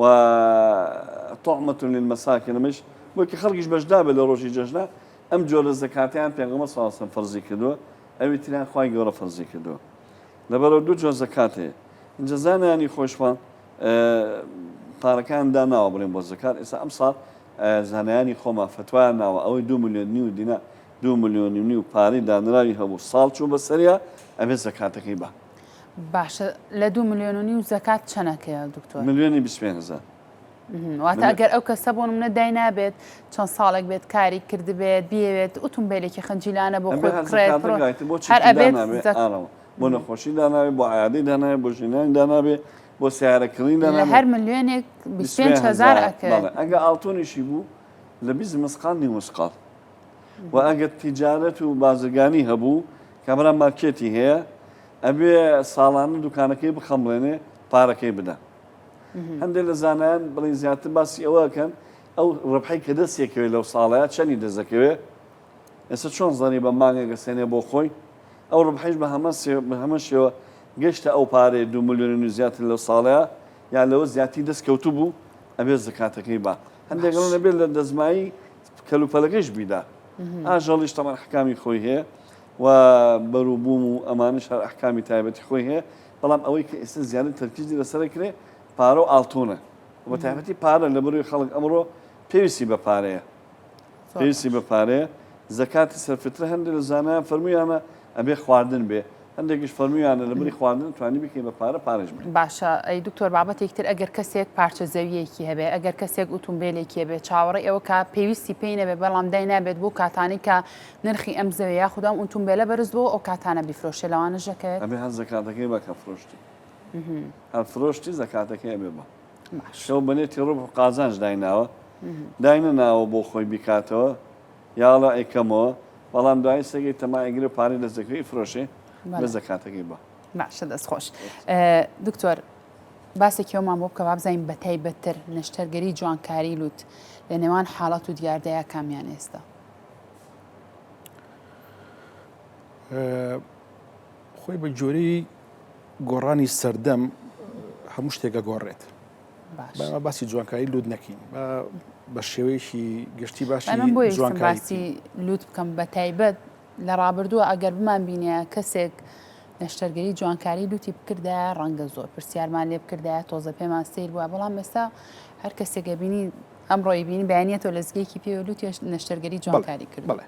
وطعمة للمساكن مش بۆکە خەڵکیش بەشدا بێ لە ڕۆژی جەژنە ئەم جۆرە زەکاتیان پێغەمبەر صلی الله علیه و سلم فەرزی کردووە ئەوی تریان خوای گەورە فەرزی کردووە. لەبەرەوە دوو جۆر زەکات هەیە اینجا زانیانی خۆشمان پارەکان داناوە بڵێن بۆ زەکات ئێستا ئەم ساڵ زانایانی خۆمان فتوایان ناوە ئەوەی 2 ملیۆن دینا 2 ملیۆن پارەی دانراوی هەبوو ساڵ چوو بەسەریا ئەبێت زەکاتەکەی بە باشە لە 2 ملیۆن و زەکات چەنەکەیە دکتۆر؟ ملیۆنی 25,000 واتە ئەگەر ئەو کەسە بۆ نمونە دای نابێت چەند ساڵێک بێت کاری کردبێت بێت ئۆتۆمبیلێکی خەنجیلانە بۆ خۆی بکڕێت هەر ئەبێت بۆ نەخۆشی داناوێت بۆ عادی داناوێت بۆ ژینانی دانابێت بۆ سیارەکردنی لە هەر ملیۆنێک 25,000 ئەکرێت. ئەگە ئاڵتۆنیشی بوو لە 20 مسقال نی مسقال و ئەگەر تیجارەت و بازرگانی هەبوو کەمرە مارکێتی هەیە ئەبێ ساڵانە دوکانەکەی بخەمڵێنێ پارەکەی بدە. هەندێک لە زانایان بڵین زیاتر باسی ئەوەکەن ئەو ڕبحی کە دەستێکەوێت لەو ساڵەیە چەندی دەزەکەوێت ئێستا چۆن زانی بە مانگێک سێنێ بۆ خۆی ئەو ڕبحیش بە هەمە شێوە گەشتە ئەو پارێ 2 ملیۆن و زیاتر لەو ساڵەیە یان لەوە زیاتی دەستکەوتو بوو ئەبێ زکاتەکەی با هەندێک نەبێت لە دەزمایی کەلوپەلەکەش بیدا ئاژەڵیش تەمان حکامی خۆی هەیە و بەروبووم و ئەمانش هەر ئەحکامی تایبەتی خۆی هەیە بەڵام ئەوەی کە ئێستا زیادە تەرکیزی لەسەر کرێ پارە و ئاڵتۆنە بە تایبەتی پارە لە بەروی خەڵک ئەمڕۆ پێویستی بە پارەیە پێویستی بە پارەیە زەکاتی سەرفترە هەندێک لە زانایان فەرمویانە ئەبێ خواردن بێ هەندێکیش فەرمویانە لە بەری خواردن توانی بکەی بە پارە پارەش بێ. باشە ئەی دکتۆر بابەتێکتر ئەگەر کەسێک پارچە زەویەکی هەبێ ئەگەر کەسێک ئۆتۆمبیلێکی هەبێ چاوەڕێ ئەوە کا پێویستی پێی نەبێ بەڵام دای نابێت بۆ کاتانی کە نرخی ئەم زەوی یاخودام ئۆتۆمبیلە بەرز بۆ ئەو کاتانە بیفرۆشێ لەوانە ژەکەت ئەبێ هەر زەکاتەکەی بەکە فرۆشتی هەر فرۆشتی زەکاتەکەی ئەبێ بە شەو بنێتی ڕۆ قازانج دایناوە داینە ناوە بۆ خۆی بیکاتەوە یاڵە ئەیکەمەوە بەڵام دوای سەگەی تەمایگرێ پارەی دەستەکەی فرۆشێ بە زەکاتەکەی بە. باشە دەستخۆش. دکتۆر باسێکیەوەمان بۆ بکە بابزین بە تایبەتتر نەشتەرگەری جوانکاری لوت لە نێوان حاڵەت و دیاردەیە کامیان ئێستا؟ خۆی بە جۆرەی گۆڕانی سەردەم هەموو شتێکە گۆڕێت. باسی جوانکاری لود نەکەین بە شێوەیەکی گشتی باشی باسی لوت بکەم بە تایبەت لە ڕابردووە ئەگەر بمان بینە کەسێک نەشتەرگەری جوانکاری لوتی بکردایە ڕەنگە زۆر پرسیارمان لێ بکردایە تۆزە پێمان سیر بووە بەڵام ئێستا هەر کەسێکە بینی ئەمڕۆی بینی بەیانێتەوە لەزگەیەکی پێ لوتی نەشتەرگەری جوانکاری کرد. بڵێ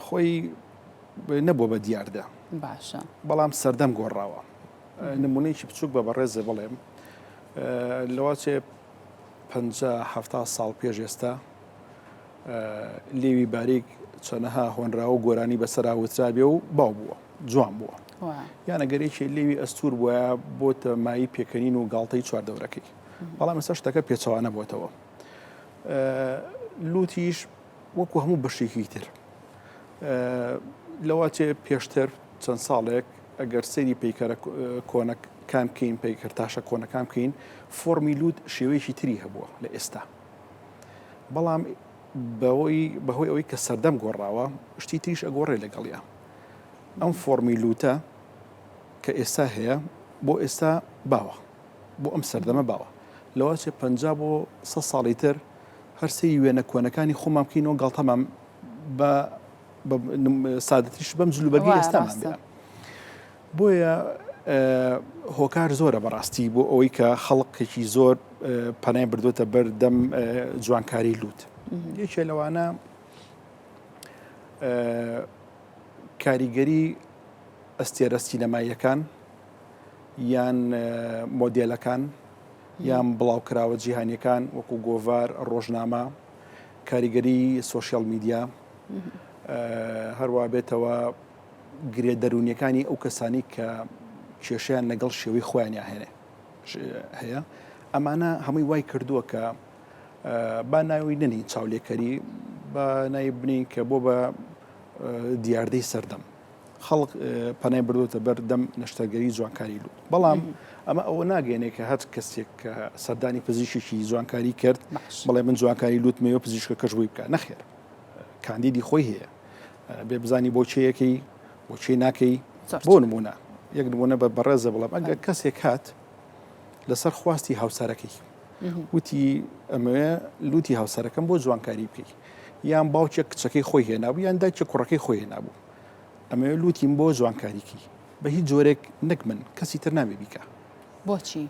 خۆی نەبووە بە دیاردە باشە بەڵام سەردەم گۆڕاوە نمونەیەکی بچووک بە بەڕێزە بڵێم لەواتێ 50-70 ساڵ پێش ئێستا لێوی باریک چەنەها هۆنراوە و گۆرانی بەسەراوترا بێ و باو بووە جوان بووە یان ئەگەرێکی لێوی ئەستور بووە بۆتە مایی پێکەنین و گاڵتەی چواردەورەکەی بەڵام ئێستا شتەکە پێچەوانە بۆتەوە لوتیش وەکو هەموو بەشێکی تر لەواتێ پێشتر چەند ساڵێک ئەگەر سەیری پەیکەرە کۆنەکان بکەین پەیکەر تاشە کۆنەکان بکەین فۆرمی لوت شێوەیەکی تری هەبووە لە ئێستا بەڵام بەهۆی ئەوەی کە سەردەم گۆڕاوە شتی تریش ئەگۆڕێ لەگەڵیە ئەم فۆرمی لوتە کە ئێستا هەیە بۆ ئێستا باوە بۆ ئەم سەردەمە باوە لەواتێ 50 بۆ 100 ساڵی تر هەر سەیری وێنە کۆنەکانی خۆمان بکەینەوە گاڵتەمان بە سادەتیش بەم جلوبەرگی ئێستامان بێ بۆیە هۆکار زۆرە بەڕاستی بۆ ئەوەی کە خەڵکێکی زۆر پەنای بردوۆتە بەردەم جوانکاری لوت یەکێ لەوانە کاریگەری ئەستێرە سینەماییەکان یان مۆدێلەکان یان بڵاوکراوە جیهانیەکان وەکو گۆڤار ڕۆژنامە کاریگەری سۆشیال میدیا هەروە بێتەوە گرێ دەرونیەکانی ئەو کەسانی کە کێشیان لەگەڵ شێوەی خۆیانیا هەیە ئەمانە هەمووی وای کردووە کە با ناوی نەنی چاولێکەری بە نای بنین کە بۆ بە دیاردەی سەردەم خەڵک پەنای بردوتە بەردەم نەشتەرگەری جوانکاری لوت بەڵام ئەمە ئەوە ناگەێنێ کە هەر کەسێک کە سەردانی پزیشکی جوانکاری کرد بەڵێ من جوانکاری لوت مێوە پزیشکە کەش بووی بکە نەخێر کاندیدی خۆی هەیە بێ بزانی بۆ چەیەکەی بۆ چی ناکەی بۆ نمونە یەک نمونە بە بەڕێزە بڵام ئەگەر کەسێک هات لەسەر خواستی هاوسەرەکەی وتی ئەمەوێ لوتی هاوسەرەکەم بۆ جوانکاری بکەی یان باوچێک کچەکەی خۆی هێنابوو یان دایکە کوڕەکەی خۆی هێنابوو ئەمەوێ لوتیم بۆ جوانکاریکی بە هیچ جۆرێک نەک من کەسی تر نامێ بیکە بۆچی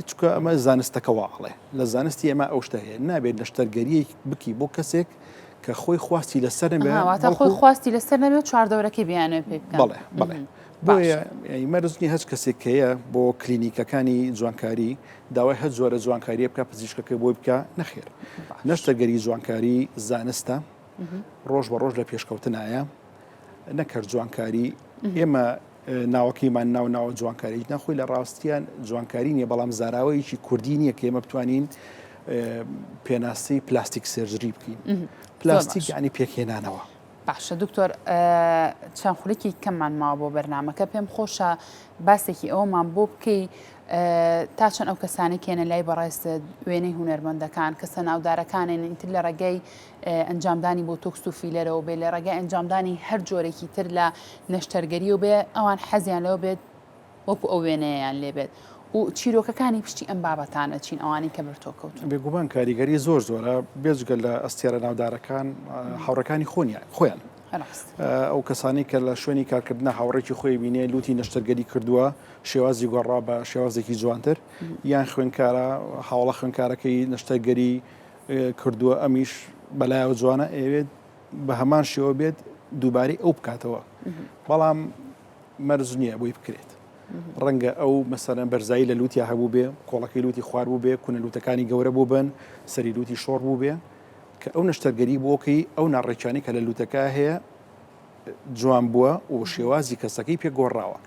چکە ئەمە زانستەکەواڵێ لە زانستی ئێمە ئەو شتە هەیە نابێت نەشتەرگەریەک بکی بۆ کەسێک کە خۆی خواستی لەسەر خۆی خواستی لەسەر نەبێت چواردەورەکەی بیانێ پێ بکەن بەڵێ بۆیە مەرزنی هەچ کەسێک هەیە بۆ کلینیکەکانی جوانکاری داوای هەر زۆرە جوانکاریە بکە پزیشکەکە بۆی بکە نەخێر نەشتەگەری جوانکاری زانستە ڕۆژ بە ڕۆژ لە پێشکەوتنایە نەکرد جوانکاری ئێمە ناوەکەیمان ناو جوانکاری نەخۆی لە ڕاستیان جوانکاری نیە بەڵام زاراوەیەکی کوردی نییە کە ئێمە بتوانین پێناسی پلاستیک سێرجری بکەین پلاستیک ینی پێکهێنانەوە. باشە دکتۆر چەند خولێکی کەممان ماوە بۆ بەرنامەکە پێم خۆشە باسێکی ئەومان بۆ بکەی تا چەند ئەو کەسانی کێنە لای بەڕێست وێنەی هونەرمەندەکان کەسە ناودارەکانن ئیتر لە ڕێگەی ئەنجامدانی بۆ تۆکس و فیلەرەوە بێ لە ڕێگەی ئەنجامدانی هەر جۆرێکی تر لە نەشتەرگەری و بێ ئەوان حەزیان لەوە بێت وەکو ئەو وێنەیەیان لێبێت و چیرۆکەکانی پشتی ئەم بابەتانە چین ئەوانی کە بەر تۆ کەوتن بێگومان کاریگەری زۆرە بێجگە لە ئەستێرە ناودارەکان هاوڕەکانی خۆیان ئەو کەسانی کە لە شوێنی کارکردنە هاوڕێکی خۆی بینێ لوتی نەشتەرگەری کردووە شێوازی گۆڕا بە شێوازێکی جوانتر یان خوێنکارە هاوڵە خوێنکارەکەی نەشتەرگەری کردووە ئەمیش بەلایەوە جوانە ئەوێت بە هەمان شێوە بێت دووبارەی ئەو بکاتەوە بەڵام مەرج نییە بۆی بکرێت ڕەنگە ئەو مەسەرەن بەرزایی لە لوتی هەبوو بێ کۆڵەکەی لوتی خوار بوو بێ کونە لوتەکانی گەورە بوو بن سەری لوتی شۆڕ بوو بێ کە ئەو نەشتەرگەری بۆکەی ئەو ناڕێکیانی کە لە لوتەکە هەیە جوان بووە و شێوازی کەسەکەی پێگۆڕاوە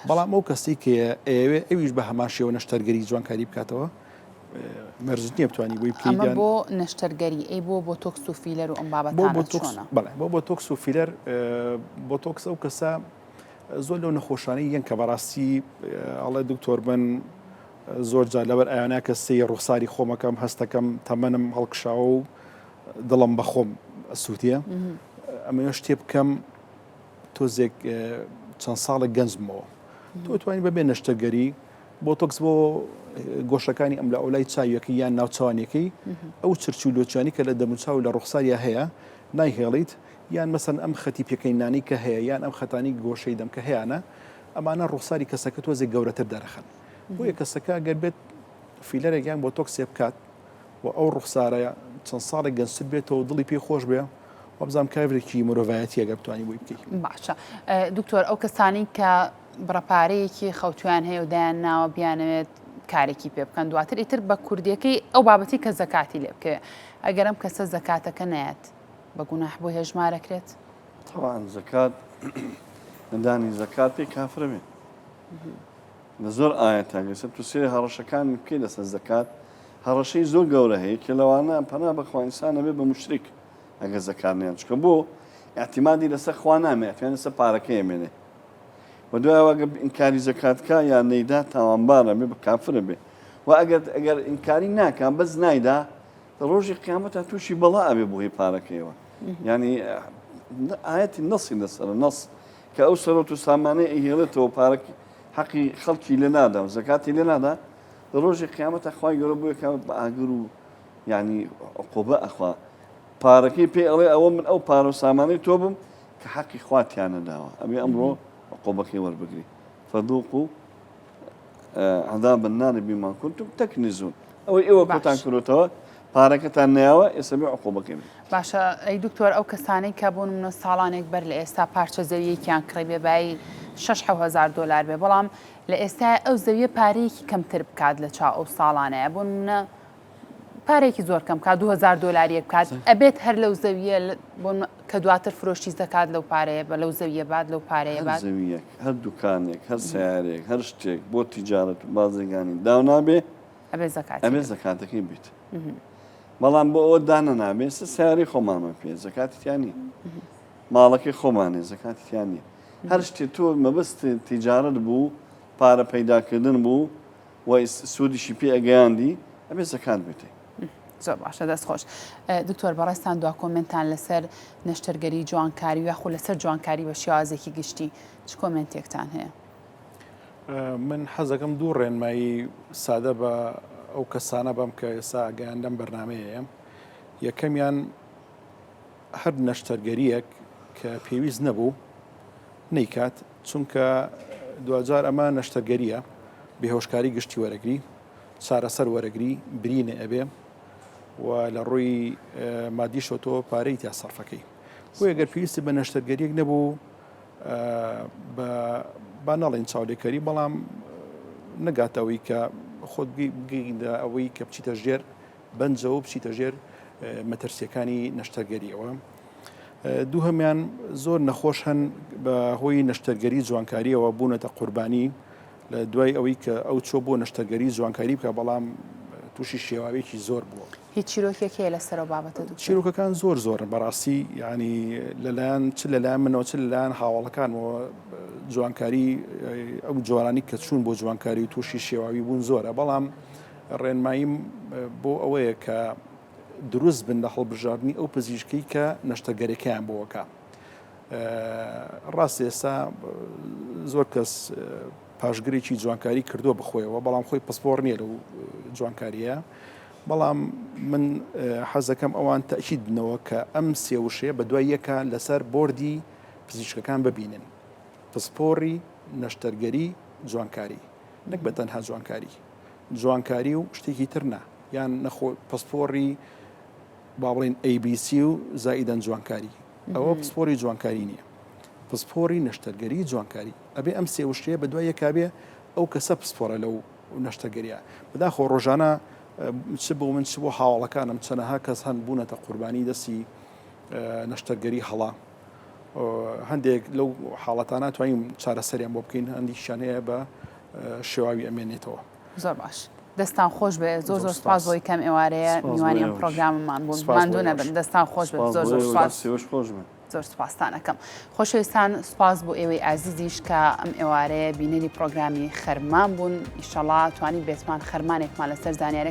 بەڵام ئەو کەسی کە ئەوێ ئەویش بە هەمان شێوە نەشتەرگەری جوانکاری بکاتەوە مەرج نییە بتوانی بۆی بکەیت بۆ نەشتەرگەری ئەی بۆ تۆکس و فیلەر و ئەم بابەتانە چۆنە بۆ تۆکس و فیلەر بۆ تۆکس ئەو کەسە زۆر لەو نەخۆشانەی یەن کە بەڕاستی ئەڵێ دکتۆر بن زۆر جار لەبەر ئەیانە کە سێ ڕوخساری خۆمەکەم هەستەکەم تەمەنم هەڵکشاوە و دڵم بە خۆم سووتە ئەمە شتێ بکەم تۆزێک چەند ساڵێک گەنجمەوە تۆ توانین بەبێ نەشتەرگەری بۆ تۆکس بۆ گۆشەکانی ئەم لە ئەولای چاویەکەی یان ناوچوانەکەی ئەو چرچ و لۆچانی کە لە دەموچاو لە ڕوخساریە هەیە نایهێڵیت یان مەسەن ئەم خەتی پێکەینانی کە هەیە یان ئەم خەتانی گۆشەی دەم کە هەیەە ئەمانە ڕوخساری کەسەکە تۆزێک گەورەتر دەرەخەن بۆیە کەسەکە گەر بێت فیلەرێکیان بۆ تۆکسێ بکات و ئەو ڕوخسارەیە چەند ساڵێک گەنجتر بێتەوە دڵی پێی خۆش بێ وەبزانام کارێکی مرۆڤایەتی ئەگەر بتوانی بۆی بکەیت. باشە دکتۆر ئەو کەسانی کە بڕەپارەیەکی خەوتویان هەیە و دایان ناوە بیانەوێت کارێکی پێ بکەن دواتر ئیتر بە کوردیەکەی ئەو بابەتی کە زەکاتی لێ بکە ئەگەر ئەم کەسە زەکاتەکە نایەت بە گوناح بۆ هێژمارەکرێت طبعا زەکات نەدانی زەکات پێی کافرە بێت لە زۆر ئاەتە گەسە تو سێ هەڕەشەکانی بکەی لەسەر زەکات هەڕەشەی زۆر گەورە هەیە کە لەوانە پەنا بەخوا ئینسانە بێ بە مشریک ئەگە زەکاتیان چکە بۆ اعتیمادی لەسەر خوا نامێت یان لەسەر پارەکە ئێمێنێ و دوایەوەگە ئینکاری زەکاتکە یان نەیدا تاوانبارە بێ بە کافرە بێ و ئەگەر ئینکاری ناکەم بەس نایدا ڕۆژی قیامەتە تووشی بەڵا ئەبێ بۆ هی پارەکەیەوە ینی ئاەتی نەسی لەسەر نەس کە ئەو سەرۆت و سامانەی ئەهێڵێتەوە پارەکی حەقی خەڵکی لێ نادا و زەکاتی لێ نادا ڕۆژی قیامەتە خوای گەورە بۆ کامەت بە ئاگر و ینی عقوبە ئەخوا پارەکەی پێ ئەڵێ ئەوە من ئەو پارە و سامانەی تۆ بم کە حەقی خواتیانە داوە ئەبێ ئەمڕۆ عقوبەکەی وەربگری فەذوقوا عذاب النار بما كنتم تكنزون ئەوەی ئێوە کۆتان کردوتەوە پارەکەتان نەیەوە ئێستا بێ عقوبەکەی باشە ئەی دکتۆر ئەو کەسانەی کە بوون منە ساڵانێک بەر لە ئێستا پارچە زەویەکیان کڕی بێ بای 6,000 دلار بێ بەڵام لە ئێستا ئەو زەویە پارەیەکی کەمتر بکات لە چا ئەو ساڵانەیە بوون منە پارێکی زۆر کەم کا 2,000 دلاریە بکات ئەبێت هەر لەو زەویە کە دواتر فرۆشتی دەکات لەو پارەیە بە لەو زەویە بعد لەو پارەیە بعد زەویەک هەر دوکانێک هەر سیارێک هەر شتێک بۆ تیجارەت و بازرگانی داو نابێ ئەبێ زەکاتەکەی بیت بەڵام بۆ ئەوە دانە نابێ سیاری خۆمانمە پێ زەکاتیانی ماڵەکەی خۆمانێ زەکاتیانی هەر شتێک تۆ مەبەست تیجارەت بوو پارە پەیداکردن بوو و سوودیشی پێ ئەگەیاندی ئەبێ زەکات بێتێ زۆر باشە دەست خۆش دکتۆر بەڕێستان دوا کۆمنتان لەسەر نەشتەرگەری جوانکاری و یاخۆ لەسەر جوانکاری بە شێوازێکی گشتی چ کۆمنتێکتان هەیە؟ من حەزەکەم دوو ڕێنمایی سادە بە ئەو کەسانە بەم کە ئێستا ئاگیان لەم بەرنامەیە یەکەمیان هەر نەشتەرگەریەک کە پێویست نەبوو نەیکات چونکە دوجار ئەمە نەشتەرگەریە بێهۆشکاری گشتی وەرەگری چارەسەر وەرەگری برینە ئەبێ و لە ڕووی مادیشۆ تۆ پارەی تا سەرفەکەی بۆ ئەگەر پێویستی بە نەشتەرگەریەک نەبوو با نەڵێن چاودێکەری بەڵام نەگاتەوەی کە خۆت بگەیدا ئەوەی کە بچیتە ژێر بەنجەوە بچیتە ژێر مەترسیەکانی نەشتەرگەریەوە. دووهەمیان زۆر نەخۆش هەن بە هۆی نەشتەرگەری جوانکاریەوە بوونەتە قوربانی لە دوای ئەوەی کە ئەو چۆ بۆ نەشتەرگەری جوانکاری بکە بەڵام تووشی شێواوێکی زۆر بووە. هیچ چیرۆکێکی لەسەر بابەتە دوو چیرۆکەکان زۆر بەڕاستی ینی لەلایەن چ لەلایەن منەوە چ لەلایەن هاوڵەکانەوە جوانکاری ئەو جوانانی کە چوون بۆ جوانکاری و تووشی شێواوی بوون زۆرە بەڵام ڕێنماییم بۆ ئەوەیە کە دروست بن لە هەڵبژاردننی ئەو پزیشکی کە نەشتەگەرەکەیان بۆەکە. ڕاستی ئێستا زۆر کەس پاشگرێکی جوانکاری کردووە بخۆیەوە بەڵام خۆی پسپۆر نییە لەو جوانکاریە. بەڵام من حەزەکەم ئەوان تەکید بنەوە کە ئەم سێوشەیە بە دوای یەکە لەسەر بۆردی پزیشکەکان ببینن پسپۆری نەشتەرگەری جوانکاری نەک بە تەنها جوانکاری و شتێکی ترنا یان نەخۆ پسپۆری با بڵێن ABC و زائیدەن جوانکاری ئەوە پسپۆری جوانکاری نییە پسپۆری نەشتەرگەری جوانکاری ئەبێ ئەم سێوشەیە بە دوای یەکابێ ئەو کەسە پسپۆرە لەو نەشتەگەریە بەداخۆ ڕۆژانە چ بۆ من چ بۆ هاوڵەکانم چەنەها کەس هەن بوونەتە قوربانی دەستی نەشتەرگەری هەڵا هەندێک لەو حاڵەتانە توانین چارەسەریان بۆ بکەین هەندێکیان هەیە بە شێواوی ئەمێنێتەوە. زۆر باش دەستان خۆش بێ زۆر سپاس بۆی کەم ئێوارەیە میوانی ئەم پرۆگراممان بوون ماندوو نەبن دەستان خۆش بێت زۆر سپاس زۆر سپاسانەکەم خۆشەویستان سپاس بۆ ئێوەی ئازیزیش کە ئەم ئێوارەیە بینەری پرۆگرامی خەرمان بوون ئیشەڵا توانی بێتمان خەرمانێکمان لەسەر زانیارە